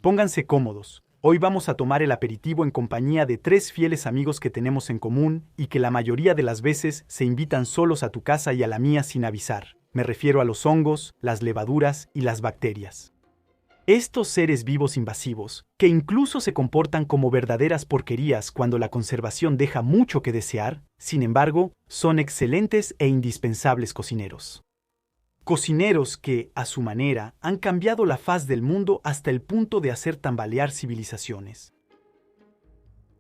Pónganse cómodos. Hoy vamos a tomar el aperitivo en compañía de 3 fieles amigos que tenemos en común y que la mayoría de las veces se invitan solos a tu casa y a la mía sin avisar. Me refiero a los hongos, las levaduras y las bacterias. Estos seres vivos invasivos, que incluso se comportan como verdaderas porquerías cuando la conservación deja mucho que desear, sin embargo, son excelentes e indispensables cocineros. Cocineros que, a su manera, han cambiado la faz del mundo hasta el punto de hacer tambalear civilizaciones.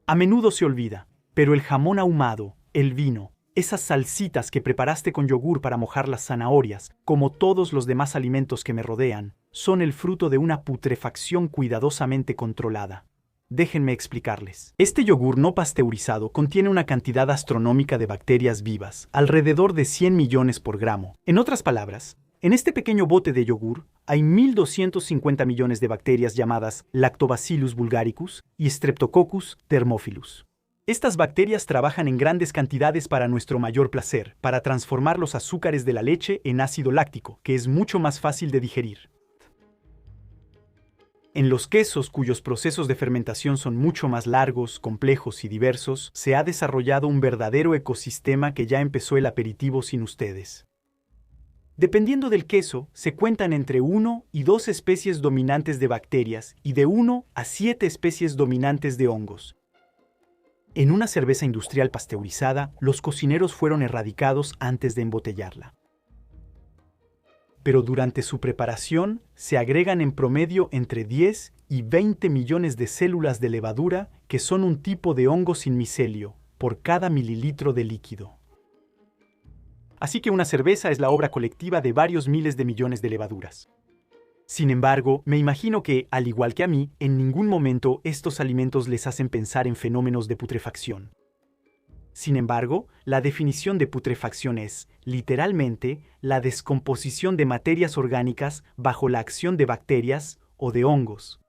A menudo se olvida, pero el jamón ahumado, el vino, esas salsitas que preparaste con yogur para mojar las zanahorias, como todos los demás alimentos que me rodean, son el fruto de una putrefacción cuidadosamente controlada. Déjenme explicarles. Este yogur no pasteurizado contiene una cantidad astronómica de bacterias vivas, alrededor de 100 millones por gramo. En otras palabras, en este pequeño bote de yogur hay 1.250 millones de bacterias llamadas Lactobacillus bulgaricus y Streptococcus thermophilus. Estas bacterias trabajan en grandes cantidades para nuestro mayor placer, para transformar los azúcares de la leche en ácido láctico, que es mucho más fácil de digerir. En los quesos, cuyos procesos de fermentación son mucho más largos, complejos y diversos, se ha desarrollado un verdadero ecosistema que ya empezó el aperitivo sin ustedes. Dependiendo del queso, se cuentan entre 1 y 2 especies dominantes de bacterias y de 1 a 7 especies dominantes de hongos. En una cerveza industrial pasteurizada, los cocineros fueron erradicados antes de embotellarla. Pero durante su preparación se agregan en promedio entre 10 y 20 millones de células de levadura, que son un tipo de hongo sin micelio, por cada mililitro de líquido. Así que una cerveza es la obra colectiva de varios miles de millones de levaduras. Sin embargo, me imagino que, al igual que a mí, en ningún momento estos alimentos les hacen pensar en fenómenos de putrefacción. Sin embargo, la definición de putrefacción es, literalmente, la descomposición de materias orgánicas bajo la acción de bacterias o de hongos.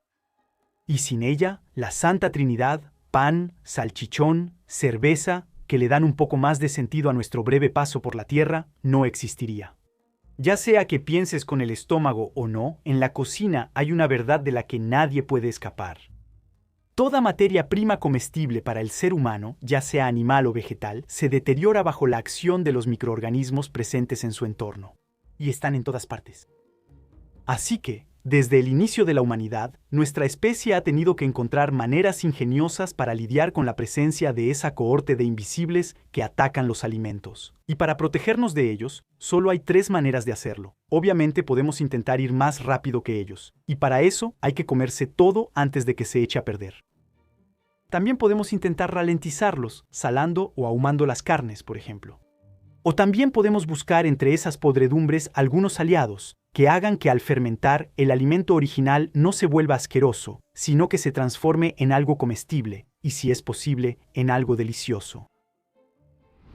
Y sin ella, la Santa Trinidad, pan, salchichón, cerveza, que le dan un poco más de sentido a nuestro breve paso por la Tierra, no existiría. Ya sea que pienses con el estómago o no, en la cocina hay una verdad de la que nadie puede escapar. Toda materia prima comestible para el ser humano, ya sea animal o vegetal, se deteriora bajo la acción de los microorganismos presentes en su entorno. Y están en todas partes. Así que, desde el inicio de la humanidad, nuestra especie ha tenido que encontrar maneras ingeniosas para lidiar con la presencia de esa cohorte de invisibles que atacan los alimentos. Y para protegernos de ellos, solo hay 3 maneras de hacerlo. Obviamente podemos intentar ir más rápido que ellos, y para eso hay que comerse todo antes de que se eche a perder. También podemos intentar ralentizarlos, salando o ahumando las carnes, por ejemplo. O también podemos buscar entre esas podredumbres algunos aliados, que hagan que al fermentar el alimento original no se vuelva asqueroso, sino que se transforme en algo comestible, y si es posible, en algo delicioso.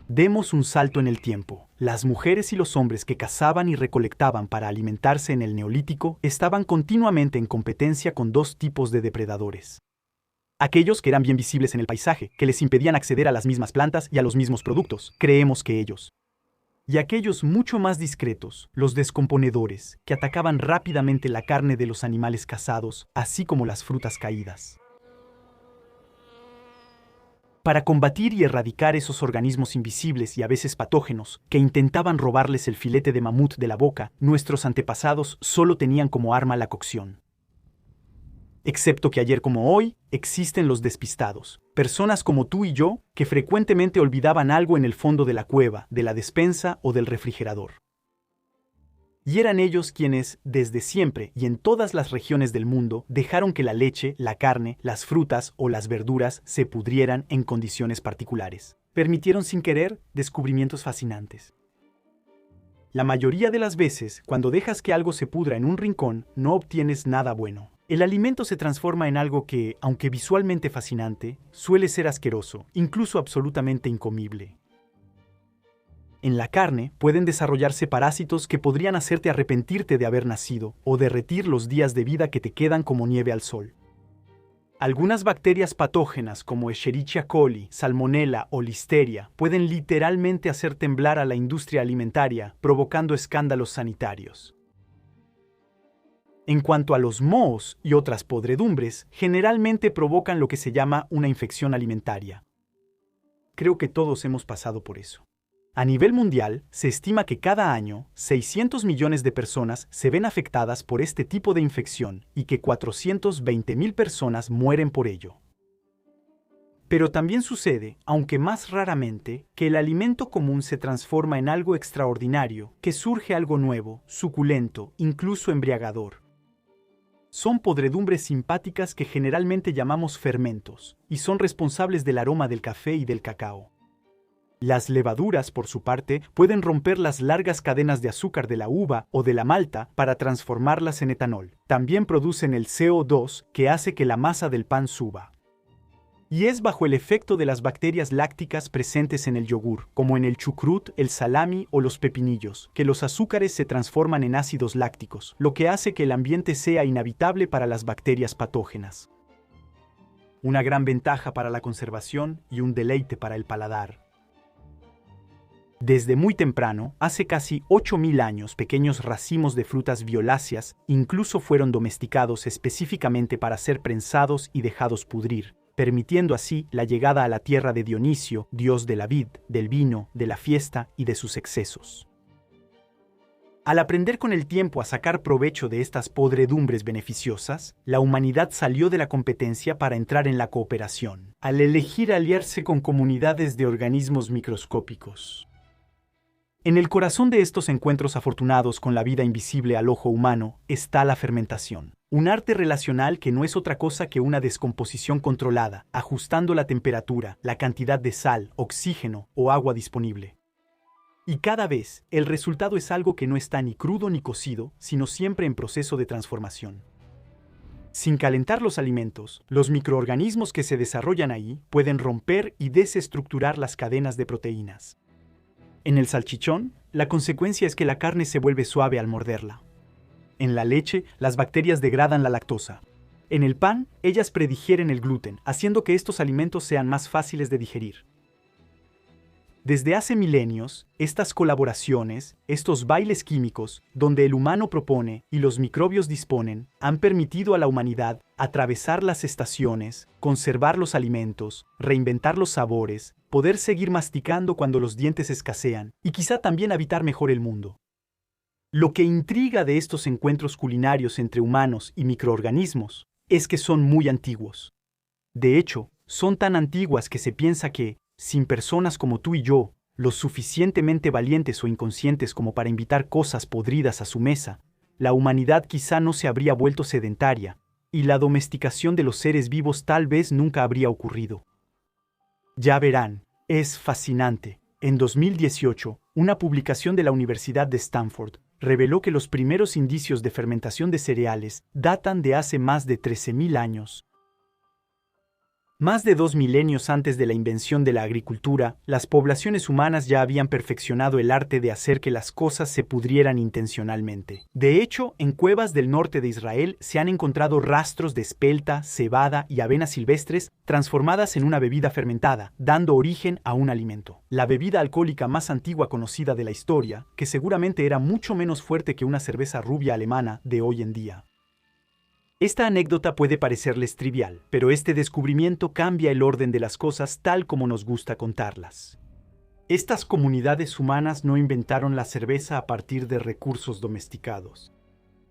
Demos un salto en el tiempo. Las mujeres y los hombres que cazaban y recolectaban para alimentarse en el Neolítico estaban continuamente en competencia con 2 tipos de depredadores. Aquellos que eran bien visibles en el paisaje, que les impedían acceder a las mismas plantas y a los mismos productos, creemos que ellos. Y aquellos mucho más discretos, los descomponedores, que atacaban rápidamente la carne de los animales cazados, así como las frutas caídas. Para combatir y erradicar esos organismos invisibles y a veces patógenos que intentaban robarles el filete de mamut de la boca, nuestros antepasados solo tenían como arma la cocción. Excepto que ayer como hoy, existen los despistados, personas como tú y yo, que frecuentemente olvidaban algo en el fondo de la cueva, de la despensa o del refrigerador. Y eran ellos quienes, desde siempre y en todas las regiones del mundo, dejaron que la leche, la carne, las frutas o las verduras se pudrieran en condiciones particulares. Permitieron sin querer descubrimientos fascinantes. La mayoría de las veces, cuando dejas que algo se pudra en un rincón, no obtienes nada bueno. El alimento se transforma en algo que, aunque visualmente fascinante, suele ser asqueroso, incluso absolutamente incomible. En la carne pueden desarrollarse parásitos que podrían hacerte arrepentirte de haber nacido o derretir los días de vida que te quedan como nieve al sol. Algunas bacterias patógenas como Escherichia coli, Salmonella o Listeria pueden literalmente hacer temblar a la industria alimentaria, provocando escándalos sanitarios. En cuanto a los mohos y otras podredumbres, generalmente provocan lo que se llama una infección alimentaria. Creo que todos hemos pasado por eso. A nivel mundial, se estima que cada año 600 millones de personas se ven afectadas por este tipo de infección y que 420.000 personas mueren por ello. Pero también sucede, aunque más raramente, que el alimento común se transforma en algo extraordinario, que surge algo nuevo, suculento, incluso embriagador. Son podredumbres simpáticas que generalmente llamamos fermentos, y son responsables del aroma del café y del cacao. Las levaduras, por su parte, pueden romper las largas cadenas de azúcar de la uva o de la malta para transformarlas en etanol. También producen el CO2 que hace que la masa del pan suba. Y es bajo el efecto de las bacterias lácticas presentes en el yogur, como en el chucrut, el salami o los pepinillos, que los azúcares se transforman en ácidos lácticos, lo que hace que el ambiente sea inhabitable para las bacterias patógenas. Una gran ventaja para la conservación y un deleite para el paladar. Desde muy temprano, hace casi 8.000 años, pequeños racimos de frutas violáceas incluso fueron domesticados específicamente para ser prensados y dejados pudrir, permitiendo así la llegada a la tierra de Dionisio, dios de la vid, del vino, de la fiesta y de sus excesos. Al aprender con el tiempo a sacar provecho de estas podredumbres beneficiosas, la humanidad salió de la competencia para entrar en la cooperación, al elegir aliarse con comunidades de organismos microscópicos. En el corazón de estos encuentros afortunados con la vida invisible al ojo humano está la fermentación, un arte relacional que no es otra cosa que una descomposición controlada, ajustando la temperatura, la cantidad de sal, oxígeno o agua disponible. Y cada vez, el resultado es algo que no está ni crudo ni cocido, sino siempre en proceso de transformación. Sin calentar los alimentos, los microorganismos que se desarrollan ahí pueden romper y desestructurar las cadenas de proteínas. En el salchichón, la consecuencia es que la carne se vuelve suave al morderla. En la leche, las bacterias degradan la lactosa. En el pan, ellas predigieren el gluten, haciendo que estos alimentos sean más fáciles de digerir. Desde hace milenios, estas colaboraciones, estos bailes químicos, donde el humano propone y los microbios disponen, han permitido a la humanidad atravesar las estaciones, conservar los alimentos, reinventar los sabores, poder seguir masticando cuando los dientes escasean y quizá también habitar mejor el mundo. Lo que intriga de estos encuentros culinarios entre humanos y microorganismos es que son muy antiguos. De hecho, son tan antiguas que se piensa que, sin personas como tú y yo, lo suficientemente valientes o inconscientes como para invitar cosas podridas a su mesa, la humanidad quizá no se habría vuelto sedentaria, y la domesticación de los seres vivos tal vez nunca habría ocurrido. Ya verán, es fascinante. En 2018, una publicación de la Universidad de Stanford reveló que los primeros indicios de fermentación de cereales datan de hace más de 13.000 años. Más de 2 milenios antes de la invención de la agricultura, las poblaciones humanas ya habían perfeccionado el arte de hacer que las cosas se pudrieran intencionalmente. De hecho, en cuevas del norte de Israel se han encontrado rastros de espelta, cebada y avena silvestres transformadas en una bebida fermentada, dando origen a un alimento. La bebida alcohólica más antigua conocida de la historia, que seguramente era mucho menos fuerte que una cerveza rubia alemana de hoy en día. Esta anécdota puede parecerles trivial, pero este descubrimiento cambia el orden de las cosas tal como nos gusta contarlas. Estas comunidades humanas no inventaron la cerveza a partir de recursos domesticados.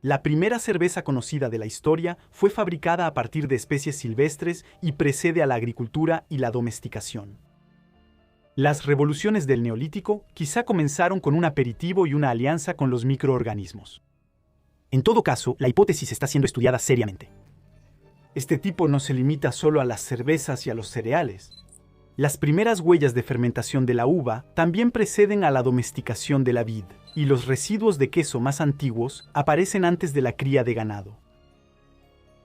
La primera cerveza conocida de la historia fue fabricada a partir de especies silvestres y precede a la agricultura y la domesticación. Las revoluciones del Neolítico quizá comenzaron con un aperitivo y una alianza con los microorganismos. En todo caso, la hipótesis está siendo estudiada seriamente. Este tipo no se limita solo a las cervezas y a los cereales. Las primeras huellas de fermentación de la uva también preceden a la domesticación de la vid, y los residuos de queso más antiguos aparecen antes de la cría de ganado.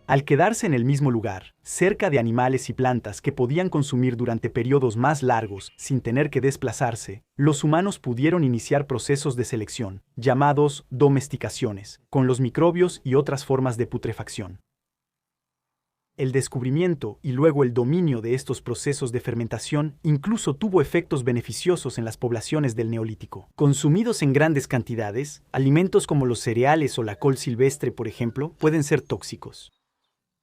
Al quedarse en el mismo lugar, cerca de animales y plantas que podían consumir durante periodos más largos sin tener que desplazarse, los humanos pudieron iniciar procesos de selección, llamados domesticaciones, con los microbios y otras formas de putrefacción. El descubrimiento y luego el dominio de estos procesos de fermentación incluso tuvo efectos beneficiosos en las poblaciones del Neolítico. Consumidos en grandes cantidades, alimentos como los cereales o la col silvestre, por ejemplo, pueden ser tóxicos.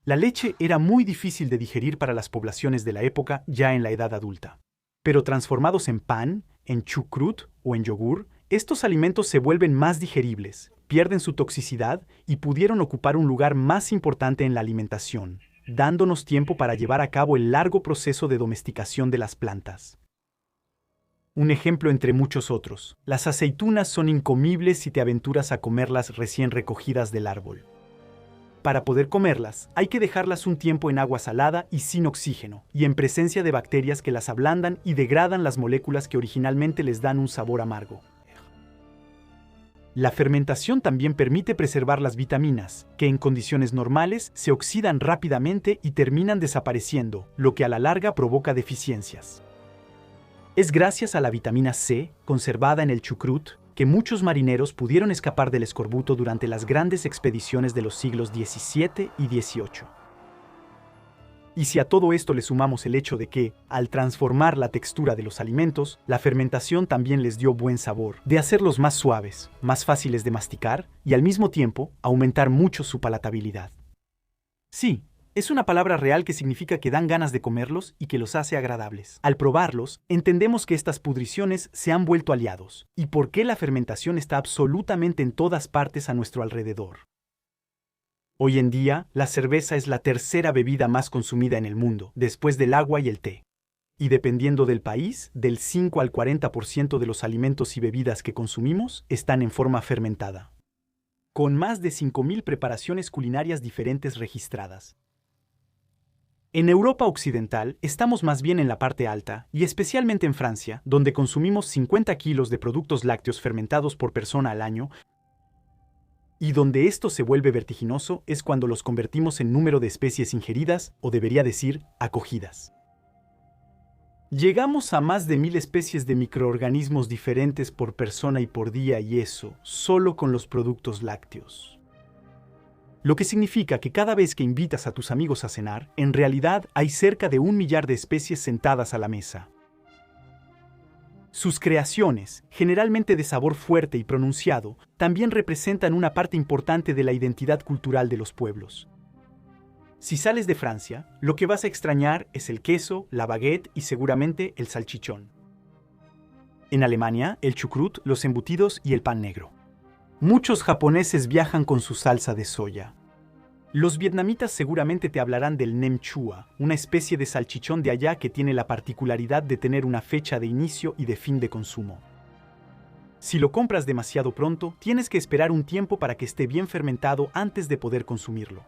La leche era muy difícil de digerir para las poblaciones de la época ya en la edad adulta. Pero transformados en pan, en chucrut o en yogur, estos alimentos se vuelven más digeribles, pierden su toxicidad y pudieron ocupar un lugar más importante en la alimentación, dándonos tiempo para llevar a cabo el largo proceso de domesticación de las plantas. Un ejemplo entre muchos otros. Las aceitunas son incomibles si te aventuras a comerlas recién recogidas del árbol. Para poder comerlas, hay que dejarlas un tiempo en agua salada y sin oxígeno, y en presencia de bacterias que las ablandan y degradan las moléculas que originalmente les dan un sabor amargo. La fermentación también permite preservar las vitaminas, que en condiciones normales se oxidan rápidamente y terminan desapareciendo, lo que a la larga provoca deficiencias. Es gracias a la vitamina C, conservada en el chucrut, que muchos marineros pudieron escapar del escorbuto durante las grandes expediciones de los siglos XVII y XVIII. Y si a todo esto le sumamos el hecho de que, al transformar la textura de los alimentos, la fermentación también les dio buen sabor, de hacerlos más suaves, más fáciles de masticar y al mismo tiempo aumentar mucho su palatabilidad. Sí, es una palabra real que significa que dan ganas de comerlos y que los hace agradables. Al probarlos, entendemos que estas pudriciones se han vuelto aliados y por qué la fermentación está absolutamente en todas partes a nuestro alrededor. Hoy en día, la cerveza es la tercera bebida más consumida en el mundo, después del agua y el té. Y dependiendo del país, del 5 al 40% de los alimentos y bebidas que consumimos están en forma fermentada. Con más de 5.000 preparaciones culinarias diferentes registradas. En Europa Occidental estamos más bien en la parte alta, y especialmente en Francia, donde consumimos 50 kilos de productos lácteos fermentados por persona al año, y donde esto se vuelve vertiginoso es cuando los convertimos en número de especies ingeridas, o debería decir, acogidas. Llegamos a más de 1.000 especies de microorganismos diferentes por persona y por día, y eso solo con los productos lácteos. Lo que significa que cada vez que invitas a tus amigos a cenar, en realidad hay cerca de 1 millar de especies sentadas a la mesa. Sus creaciones, generalmente de sabor fuerte y pronunciado, también representan una parte importante de la identidad cultural de los pueblos. Si sales de Francia, lo que vas a extrañar es el queso, la baguette y seguramente el salchichón. En Alemania, el chucrut, los embutidos y el pan negro. Muchos japoneses viajan con su salsa de soya. Los vietnamitas seguramente te hablarán del nem chua, una especie de salchichón de allá que tiene la particularidad de tener una fecha de inicio y de fin de consumo. Si lo compras demasiado pronto, tienes que esperar un tiempo para que esté bien fermentado antes de poder consumirlo.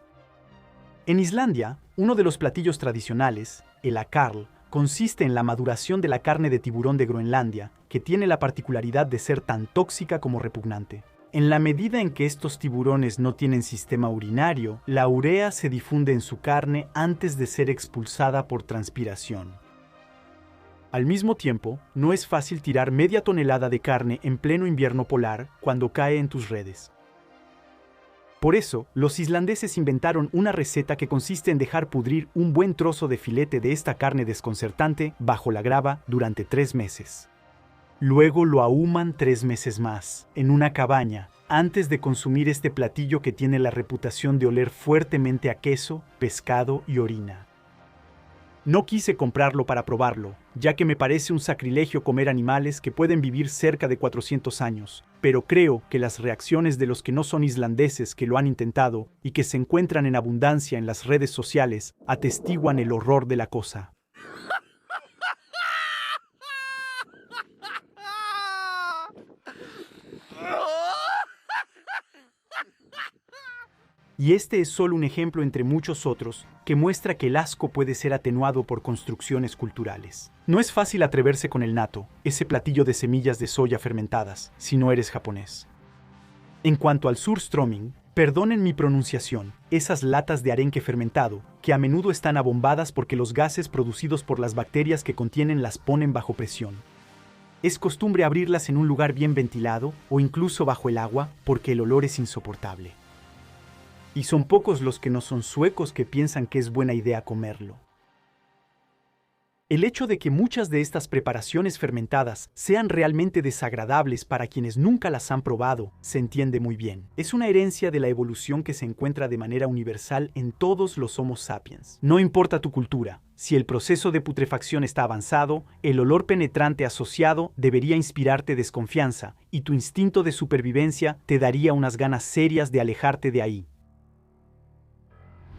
En Islandia, uno de los platillos tradicionales, el akarl, consiste en la maduración de la carne de tiburón de Groenlandia, que tiene la particularidad de ser tan tóxica como repugnante. En la medida en que estos tiburones no tienen sistema urinario, la urea se difunde en su carne antes de ser expulsada por transpiración. Al mismo tiempo, no es fácil tirar media tonelada de carne en pleno invierno polar cuando cae en tus redes. Por eso, los islandeses inventaron una receta que consiste en dejar pudrir un buen trozo de filete de esta carne desconcertante bajo la grava durante 3 meses. Luego lo ahuman 3 meses más, en una cabaña, antes de consumir este platillo que tiene la reputación de oler fuertemente a queso, pescado y orina. No quise comprarlo para probarlo, ya que me parece un sacrilegio comer animales que pueden vivir cerca de 400 años, pero creo que las reacciones de los que no son islandeses que lo han intentado y que se encuentran en abundancia en las redes sociales atestiguan el horror de la cosa. Y este es solo un ejemplo entre muchos otros que muestra que el asco puede ser atenuado por construcciones culturales. No es fácil atreverse con el natto, ese platillo de semillas de soya fermentadas, si no eres japonés. En cuanto al surströmming, perdonen mi pronunciación, esas latas de arenque fermentado, que a menudo están abombadas porque los gases producidos por las bacterias que contienen las ponen bajo presión. Es costumbre abrirlas en un lugar bien ventilado o incluso bajo el agua porque el olor es insoportable. y son pocos los que no son suecos que piensan que es buena idea comerlo. El hecho de que muchas de estas preparaciones fermentadas sean realmente desagradables para quienes nunca las han probado se entiende muy bien. Es una herencia de la evolución que se encuentra de manera universal en todos los Homo sapiens. No importa tu cultura, si el proceso de putrefacción está avanzado, el olor penetrante asociado debería inspirarte desconfianza y tu instinto de supervivencia te daría unas ganas serias de alejarte de ahí.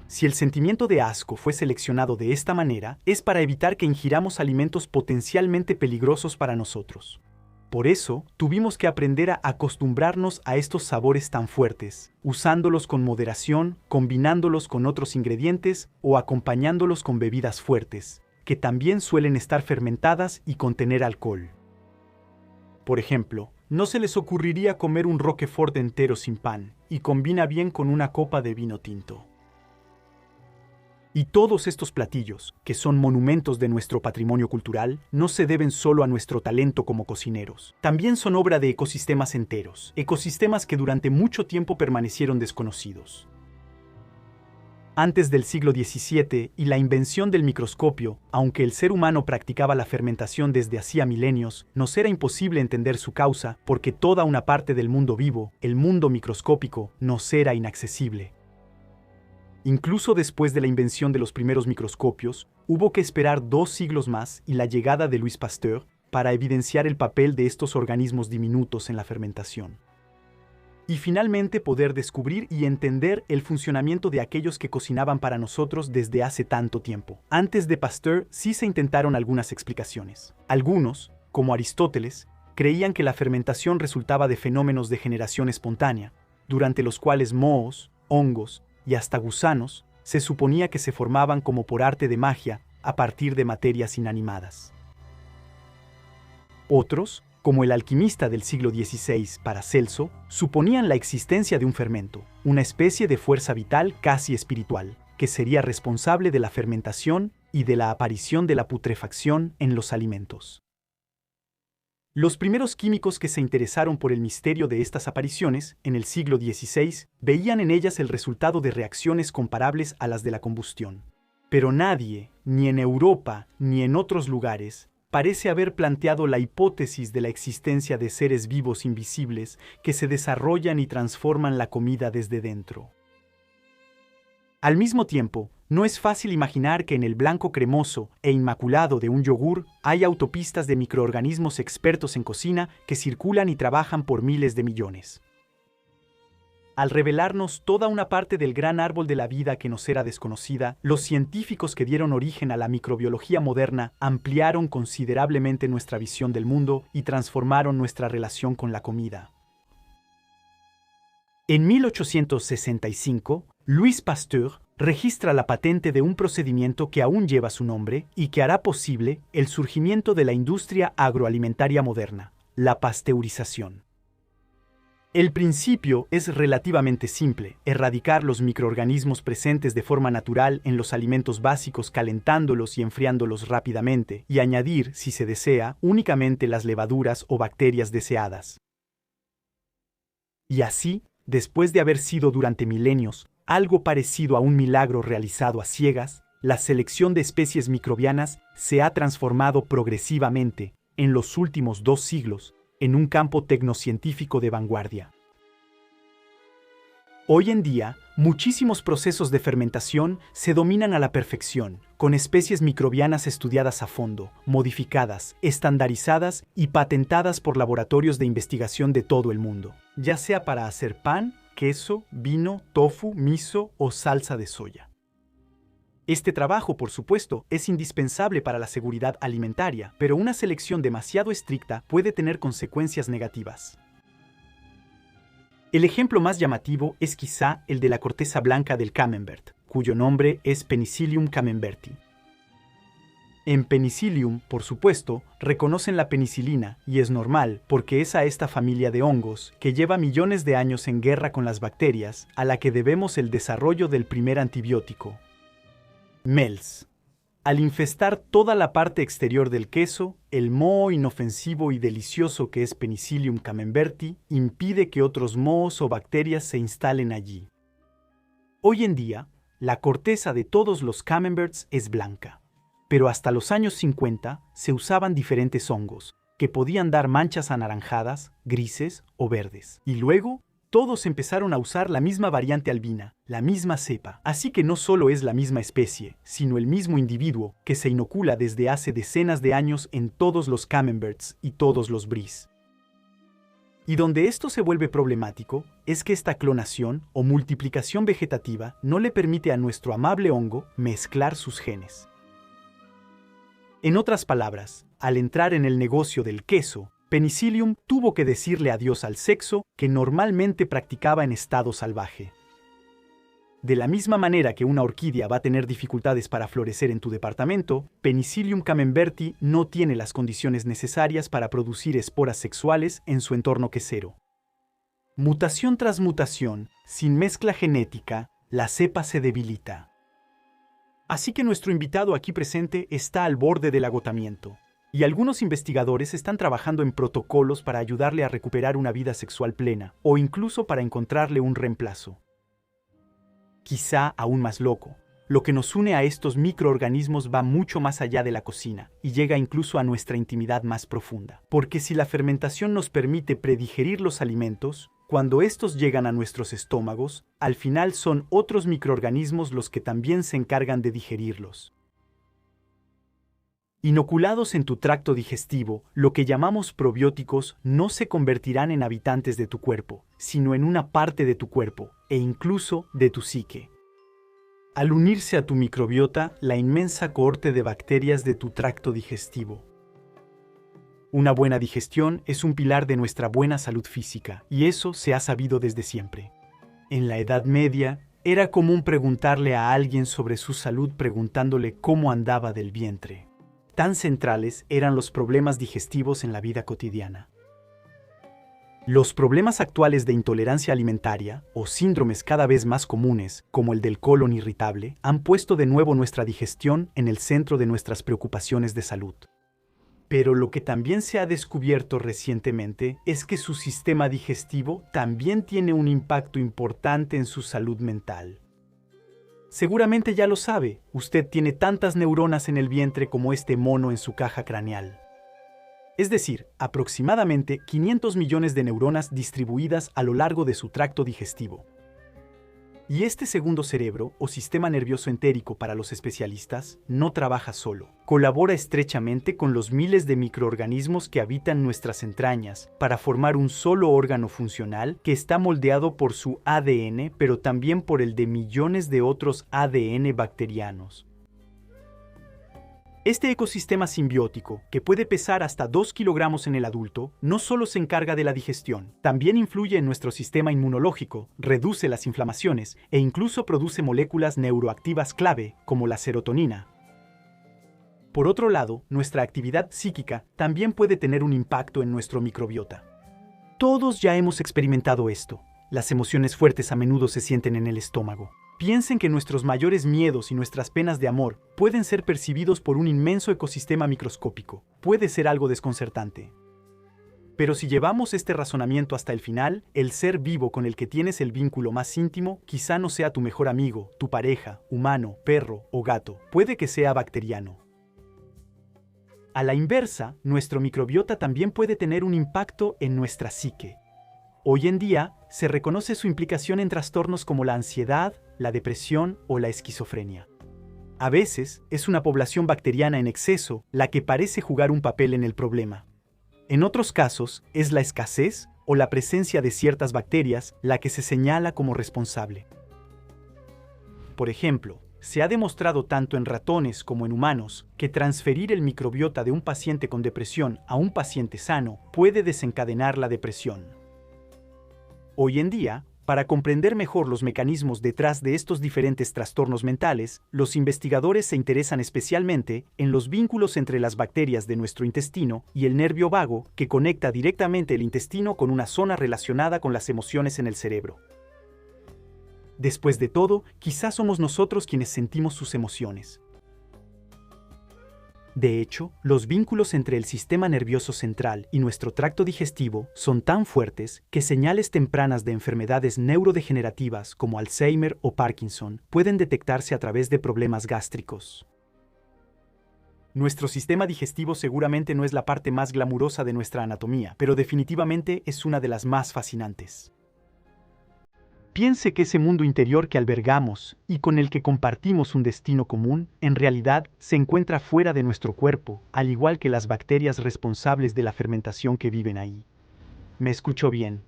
Si el sentimiento de asco fue seleccionado de esta manera, es para evitar que ingiramos alimentos potencialmente peligrosos para nosotros. Por eso, tuvimos que aprender a acostumbrarnos a estos sabores tan fuertes, usándolos con moderación, combinándolos con otros ingredientes o acompañándolos con bebidas fuertes, que también suelen estar fermentadas y contener alcohol. Por ejemplo, no se les ocurriría comer un Roquefort entero sin pan, y combina bien con una copa de vino tinto. Y todos estos platillos, que son monumentos de nuestro patrimonio cultural, no se deben solo a nuestro talento como cocineros. También son obra de ecosistemas enteros, ecosistemas que durante mucho tiempo permanecieron desconocidos. Antes del siglo XVII y la invención del microscopio, aunque el ser humano practicaba la fermentación desde hacía milenios, nos era imposible entender su causa porque toda una parte del mundo vivo, el mundo microscópico, nos era inaccesible. Incluso después de la invención de los primeros microscopios, hubo que esperar 2 siglos más y la llegada de Louis Pasteur para evidenciar el papel de estos organismos diminutos en la fermentación. Y finalmente poder descubrir y entender el funcionamiento de aquellos que cocinaban para nosotros desde hace tanto tiempo. Antes de Pasteur sí se intentaron algunas explicaciones. Algunos, como Aristóteles, creían que la fermentación resultaba de fenómenos de generación espontánea, durante los cuales mohos, hongos, y hasta gusanos, se suponía que se formaban como por arte de magia a partir de materias inanimadas. Otros, como el alquimista del siglo XVI Paracelso, suponían la existencia de un fermento, una especie de fuerza vital casi espiritual, que sería responsable de la fermentación y de la aparición de la putrefacción en los alimentos. Los primeros químicos que se interesaron por el misterio de estas apariciones, en el siglo XVI, veían en ellas el resultado de reacciones comparables a las de la combustión. Pero nadie, ni en Europa ni en otros lugares, parece haber planteado la hipótesis de la existencia de seres vivos invisibles que se desarrollan y transforman la comida desde dentro. Al mismo tiempo, no es fácil imaginar que en el blanco cremoso e inmaculado de un yogur hay autopistas de microorganismos expertos en cocina que circulan y trabajan por miles de millones. Al revelarnos toda una parte del gran árbol de la vida que nos era desconocida, los científicos que dieron origen a la microbiología moderna ampliaron considerablemente nuestra visión del mundo y transformaron nuestra relación con la comida. En 1865, Louis Pasteur registra la patente de un procedimiento que aún lleva su nombre y que hará posible el surgimiento de la industria agroalimentaria moderna, la pasteurización. El principio es relativamente simple: erradicar los microorganismos presentes de forma natural en los alimentos básicos calentándolos y enfriándolos rápidamente, y añadir, si se desea, únicamente las levaduras o bacterias deseadas. Y así, después de haber sido durante milenios algo parecido a un milagro realizado a ciegas, la selección de especies microbianas se ha transformado progresivamente, en los últimos 2 siglos, en un campo tecnocientífico de vanguardia. Hoy en día, muchísimos procesos de fermentación se dominan a la perfección, con especies microbianas estudiadas a fondo, modificadas, estandarizadas y patentadas por laboratorios de investigación de todo el mundo, ya sea para hacer pan, queso, vino, tofu, miso o salsa de soya. Este trabajo, por supuesto, es indispensable para la seguridad alimentaria, pero una selección demasiado estricta puede tener consecuencias negativas. El ejemplo más llamativo es quizá el de la corteza blanca del camembert, cuyo nombre es Penicillium camemberti. En Penicillium, por supuesto, reconocen la penicilina, y es normal, porque es a esta familia de hongos, que lleva millones de años en guerra con las bacterias, a la que debemos el desarrollo del primer antibiótico, MELS. Al infestar toda la parte exterior del queso, el moho inofensivo y delicioso que es Penicillium camemberti impide que otros mohos o bacterias se instalen allí. Hoy en día, la corteza de todos los camemberts es blanca. Pero hasta los años 50 se usaban diferentes hongos, que podían dar manchas anaranjadas, grises o verdes. Y luego, todos empezaron a usar la misma variante albina, la misma cepa. Así que no solo es la misma especie, sino el mismo individuo que se inocula desde hace decenas de años en todos los camemberts y todos los bris. Y donde esto se vuelve problemático es que esta clonación o multiplicación vegetativa no le permite a nuestro amable hongo mezclar sus genes. En otras palabras, al entrar en el negocio del queso, Penicillium tuvo que decirle adiós al sexo que normalmente practicaba en estado salvaje. De la misma manera que una orquídea va a tener dificultades para florecer en tu departamento, Penicillium camemberti no tiene las condiciones necesarias para producir esporas sexuales en su entorno quesero. Mutación tras mutación, sin mezcla genética, la cepa se debilita. Así que nuestro invitado aquí presente está al borde del agotamiento, y algunos investigadores están trabajando en protocolos para ayudarle a recuperar una vida sexual plena, o incluso para encontrarle un reemplazo. Quizá aún más loco, lo que nos une a estos microorganismos va mucho más allá de la cocina y llega incluso a nuestra intimidad más profunda. Porque si la fermentación nos permite predigerir los alimentos, cuando estos llegan a nuestros estómagos, al final son otros microorganismos los que también se encargan de digerirlos. Inoculados en tu tracto digestivo, lo que llamamos probióticos no se convertirán en habitantes de tu cuerpo, sino en una parte de tu cuerpo, e incluso de tu psique. Al unirse a tu microbiota, la inmensa cohorte de bacterias de tu tracto digestivo. Una buena digestión es un pilar de nuestra buena salud física, y eso se ha sabido desde siempre. En la Edad Media, era común preguntarle a alguien sobre su salud preguntándole cómo andaba del vientre. Tan centrales eran los problemas digestivos en la vida cotidiana. Los problemas actuales de intolerancia alimentaria, o síndromes cada vez más comunes, como el del colon irritable, han puesto de nuevo nuestra digestión en el centro de nuestras preocupaciones de salud. Pero lo que también se ha descubierto recientemente es que su sistema digestivo también tiene un impacto importante en su salud mental. Seguramente ya lo sabe, usted tiene tantas neuronas en el vientre como este mono en su caja craneal. Es decir, aproximadamente 500 millones de neuronas distribuidas a lo largo de su tracto digestivo. Y este segundo cerebro, o sistema nervioso entérico para los especialistas, no trabaja solo. Colabora estrechamente con los miles de microorganismos que habitan nuestras entrañas para formar un solo órgano funcional que está moldeado por su ADN, pero también por el de millones de otros ADN bacterianos. Este ecosistema simbiótico, que puede pesar hasta 2 kilogramos en el adulto, no solo se encarga de la digestión, también influye en nuestro sistema inmunológico, reduce las inflamaciones e incluso produce moléculas neuroactivas clave, como la serotonina. Por otro lado, nuestra actividad psíquica también puede tener un impacto en nuestro microbiota. Todos ya hemos experimentado esto. Las emociones fuertes a menudo se sienten en el estómago. Piensen que nuestros mayores miedos y nuestras penas de amor pueden ser percibidos por un inmenso ecosistema microscópico. Puede ser algo desconcertante. Pero si llevamos este razonamiento hasta el final, el ser vivo con el que tienes el vínculo más íntimo quizá no sea tu mejor amigo, tu pareja, humano, perro o gato. Puede que sea bacteriano. A la inversa, nuestro microbiota también puede tener un impacto en nuestra psique. Hoy en día, se reconoce su implicación en trastornos como la ansiedad, la depresión o la esquizofrenia. A veces, es una población bacteriana en exceso la que parece jugar un papel en el problema. En otros casos, es la escasez o la presencia de ciertas bacterias la que se señala como responsable. Por ejemplo, se ha demostrado tanto en ratones como en humanos que transferir el microbiota de un paciente con depresión a un paciente sano puede desencadenar la depresión. Hoy en día, para comprender mejor los mecanismos detrás de estos diferentes trastornos mentales, los investigadores se interesan especialmente en los vínculos entre las bacterias de nuestro intestino y el nervio vago que conecta directamente el intestino con una zona relacionada con las emociones en el cerebro. Después de todo, quizás somos nosotros quienes sentimos sus emociones. De hecho, los vínculos entre el sistema nervioso central y nuestro tracto digestivo son tan fuertes que señales tempranas de enfermedades neurodegenerativas como Alzheimer o Parkinson pueden detectarse a través de problemas gástricos. Nuestro sistema digestivo seguramente no es la parte más glamurosa de nuestra anatomía, pero definitivamente es una de las más fascinantes. Piense que ese mundo interior que albergamos y con el que compartimos un destino común, en realidad se encuentra fuera de nuestro cuerpo, al igual que las bacterias responsables de la fermentación que viven ahí. ¿Me escuchó bien?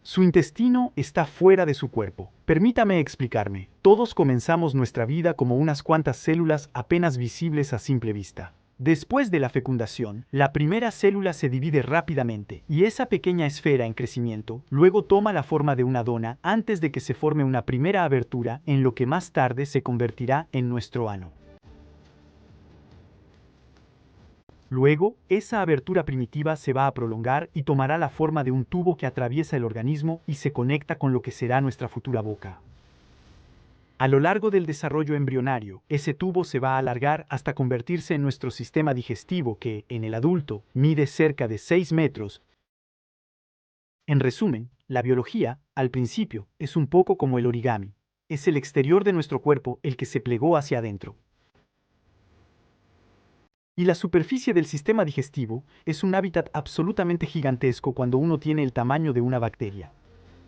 Su intestino está fuera de su cuerpo. Permítame explicarme. Todos comenzamos nuestra vida como unas cuantas células apenas visibles a simple vista. Después de la fecundación, la primera célula se divide rápidamente y esa pequeña esfera en crecimiento luego toma la forma de una dona antes de que se forme una primera abertura en lo que más tarde se convertirá en nuestro ano. Luego, esa abertura primitiva se va a prolongar y tomará la forma de un tubo que atraviesa el organismo y se conecta con lo que será nuestra futura boca. A lo largo del desarrollo embrionario, ese tubo se va a alargar hasta convertirse en nuestro sistema digestivo que, en el adulto, mide cerca de 6 metros. En resumen, la biología, al principio, es un poco como el origami. Es el exterior de nuestro cuerpo el que se plegó hacia adentro. Y la superficie del sistema digestivo es un hábitat absolutamente gigantesco cuando uno tiene el tamaño de una bacteria.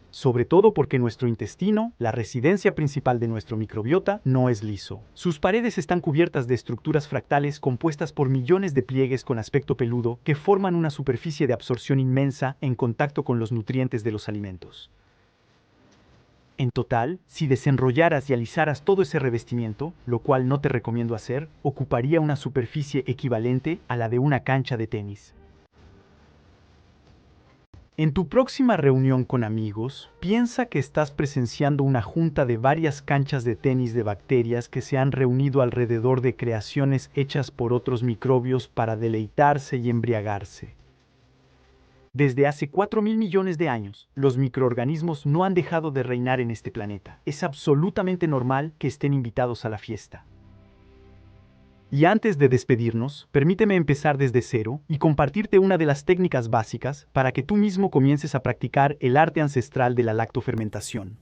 Sobre todo porque nuestro intestino, la residencia principal de nuestro microbiota, no es liso. Sus paredes están cubiertas de estructuras fractales compuestas por millones de pliegues con aspecto peludo que forman una superficie de absorción inmensa en contacto con los nutrientes de los alimentos. En total, si desenrollaras y alisaras todo ese revestimiento, lo cual no te recomiendo hacer, ocuparía una superficie equivalente a la de una cancha de tenis. En tu próxima reunión con amigos, piensa que estás presenciando una junta de varias canchas de tenis de bacterias que se han reunido alrededor de creaciones hechas por otros microbios para deleitarse y embriagarse. Desde hace 4.000 millones de años, los microorganismos no han dejado de reinar en este planeta. Es absolutamente normal que estén invitados a la fiesta. Y antes de despedirnos, permíteme empezar desde cero y compartirte una de las técnicas básicas para que tú mismo comiences a practicar el arte ancestral de la lactofermentación.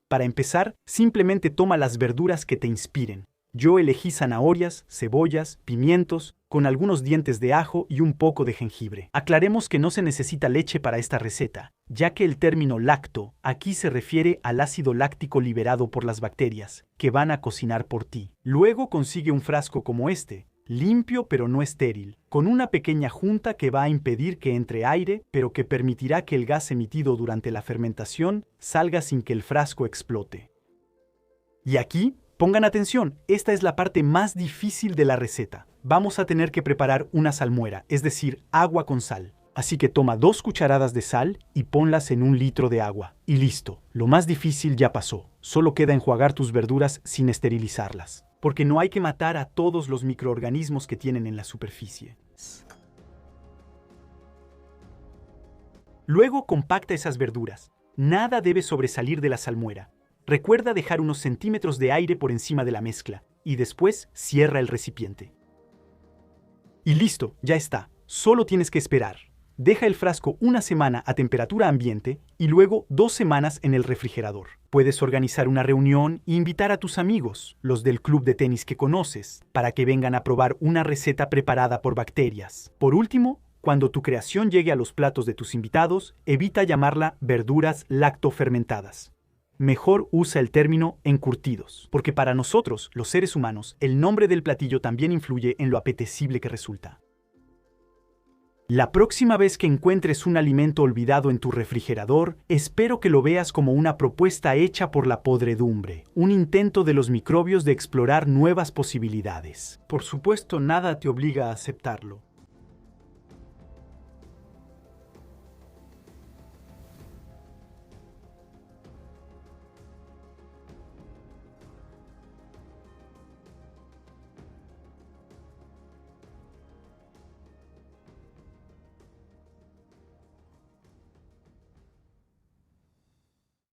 Para empezar, simplemente toma las verduras que te inspiren. Yo elegí zanahorias, cebollas, pimientos, con algunos dientes de ajo y un poco de jengibre. Aclaremos que no se necesita leche para esta receta, ya que el término lacto aquí se refiere al ácido láctico liberado por las bacterias, que van a cocinar por ti. Luego consigue un frasco como este, limpio pero no estéril, con una pequeña junta que va a impedir que entre aire, pero que permitirá que el gas emitido durante la fermentación salga sin que el frasco explote. Y aquí, pongan atención, esta es la parte más difícil de la receta. Vamos a tener que preparar una salmuera, es decir, agua con sal. Así que toma 2 cucharadas de sal y ponlas en 1 litro de agua. Y listo, lo más difícil ya pasó. Solo queda enjuagar tus verduras sin esterilizarlas. Porque no hay que matar a todos los microorganismos que tienen en la superficie. Luego compacta esas verduras. Nada debe sobresalir de la salmuera. Recuerda dejar unos centímetros de aire por encima de la mezcla y después cierra el recipiente. Y listo, ya está. Solo tienes que esperar. Deja el frasco 1 semana a temperatura ambiente y luego 2 semanas en el refrigerador. Puedes organizar una reunión e invitar a tus amigos, los del club de tenis que conoces, para que vengan a probar una receta preparada por bacterias. Por último, cuando tu creación llegue a los platos de tus invitados, evita llamarla verduras lactofermentadas. Mejor usa el término encurtidos, porque para nosotros, los seres humanos, el nombre del platillo también influye en lo apetecible que resulta. La próxima vez que encuentres un alimento olvidado en tu refrigerador, espero que lo veas como una propuesta hecha por la podredumbre, un intento de los microbios de explorar nuevas posibilidades. Por supuesto, nada te obliga a aceptarlo.